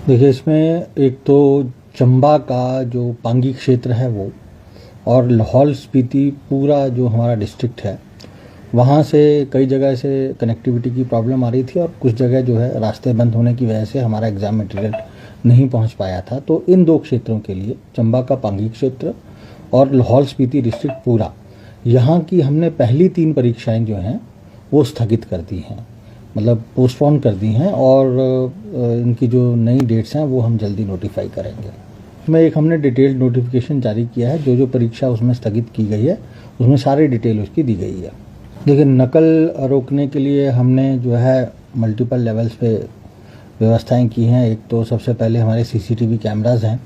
देखिए, इसमें एक तो चंबा का जो पांगी क्षेत्र है वो, और लाहौल स्पीति पूरा जो हमारा डिस्ट्रिक्ट है, वहाँ से कई जगह से कनेक्टिविटी की प्रॉब्लम आ रही थी और कुछ जगह जो है रास्ते बंद होने की वजह से हमारा एग्ज़ाम मटेरियल नहीं पहुँच पाया था। तो इन दो क्षेत्रों के लिए, चंबा का पांगी क्षेत्र और लाहौल स्पीति डिस्ट्रिक्ट पूरा, यहाँ की हमने पहली 3 परीक्षाएं जो हैं वो स्थगित कर दी हैं, मतलब पोस्टपोन कर दी हैं, और इनकी जो नई डेट्स हैं वो हम जल्दी नोटिफाई करेंगे। उसमें एक हमने डिटेल्ड नोटिफिकेशन जारी किया है, जो परीक्षा उसमें स्थगित की गई है उसमें सारी डिटेल उसकी दी गई है। लेकिन नकल रोकने के लिए हमने जो है मल्टीपल लेवल्स पे व्यवस्थाएं की हैं। एक तो सबसे पहले हमारे सीसीटीवी कैमरास हैं,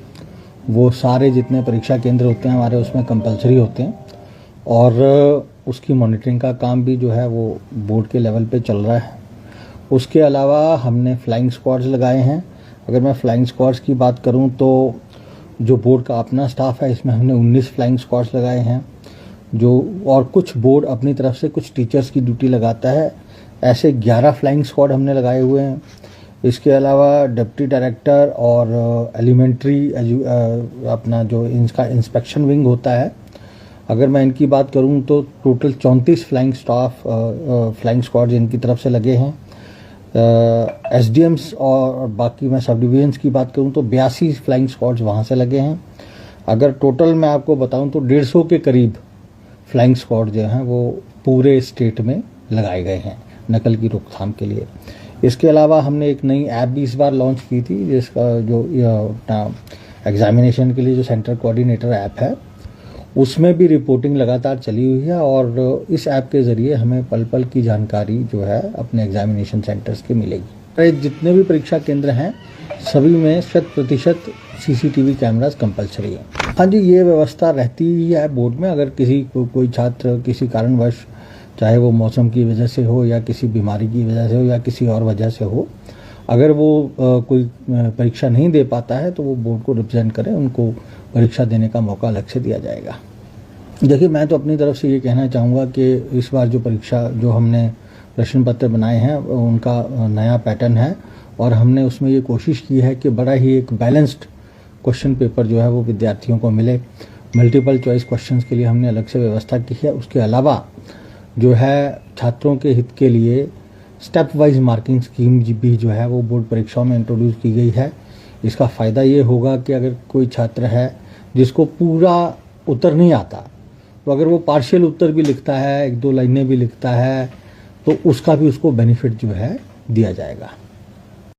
वो सारे जितने परीक्षा केंद्र होते हैं हमारे उसमें कंपलसरी होते हैं, और उसकी मॉनिटरिंग का काम भी जो है वो बोर्ड के लेवल पे चल रहा है। उसके अलावा हमने फ्लाइंग स्क्वाड्स लगाए हैं। अगर मैं फ्लाइंग स्क्वाड्स की बात करूं तो जो बोर्ड का अपना स्टाफ है, इसमें हमने 19 फ्लाइंग स्क्वाड्स लगाए हैं, और कुछ बोर्ड अपनी तरफ से कुछ टीचर्स की ड्यूटी लगाता है, ऐसे 11 फ्लाइंग स्क्वाड हमने लगाए हुए हैं। इसके अलावा डिप्टी डायरेक्टर और एलिमेंट्री अपना जो इनका इंस्पेक्शन विंग होता है, अगर मैं इनकी बात करूं तो टोटल 34 फ्लाइंग स्क्वाड्स इनकी तरफ से लगे हैं। एसडीएम्स और बाकी मैं सब डिवीजन्स की बात करूं तो 82 फ्लाइंग स्क्वाड्स वहाँ से लगे हैं। अगर टोटल मैं आपको बताऊं तो 150 के करीब फ्लाइंग स्क्वाड जो हैं वो पूरे स्टेट में लगाए गए हैं नकल की रोकथाम के लिए। इसके अलावा हमने एक नई ऐप भी इस बार लॉन्च की थी, जिसका जो एग्जामिनेशन के लिए जो सेंटर कोऑर्डिनेटर ऐप है, उसमें भी रिपोर्टिंग लगातार चली हुई है, और इस ऐप के ज़रिए हमें पल पल की जानकारी जो है अपने एग्जामिनेशन सेंटर्स की मिलेगी। जितने भी परीक्षा केंद्र हैं सभी में 100% सीसीटीवी कैमरास कंपलसरी है। हाँ जी, ये व्यवस्था रहती ही है बोर्ड में। अगर कोई छात्र किसी कारणवश, चाहे वो मौसम की वजह से हो या किसी बीमारी की वजह से हो या किसी और वजह से हो, अगर वो कोई परीक्षा नहीं दे पाता है तो वो बोर्ड को रिप्रेजेंट करें, उनको परीक्षा देने का मौका अलग से दिया जाएगा। देखिए, मैं तो अपनी तरफ से ये कहना चाहूँगा कि इस बार जो परीक्षा जो हमने प्रश्न पत्र बनाए हैं उनका नया पैटर्न है, और हमने उसमें ये कोशिश की है कि बड़ा ही एक बैलेंस्ड क्वेश्चन पेपर जो है वो विद्यार्थियों को मिले। मल्टीपल चॉइस क्वेश्चंस के लिए हमने अलग से व्यवस्था की है। उसके अलावा जो है छात्रों के हित के लिए स्टेप वाइज मार्किंग स्कीम भी जो है वो बोर्ड परीक्षाओं में इंट्रोड्यूस की गई है। इसका फ़ायदा ये होगा कि अगर कोई छात्र है जिसको पूरा उत्तर नहीं आता, तो अगर वो पार्शियल उत्तर भी लिखता है, 1-2 लाइनें भी लिखता है, तो उसका भी उसको बेनिफिट जो है दिया जाएगा।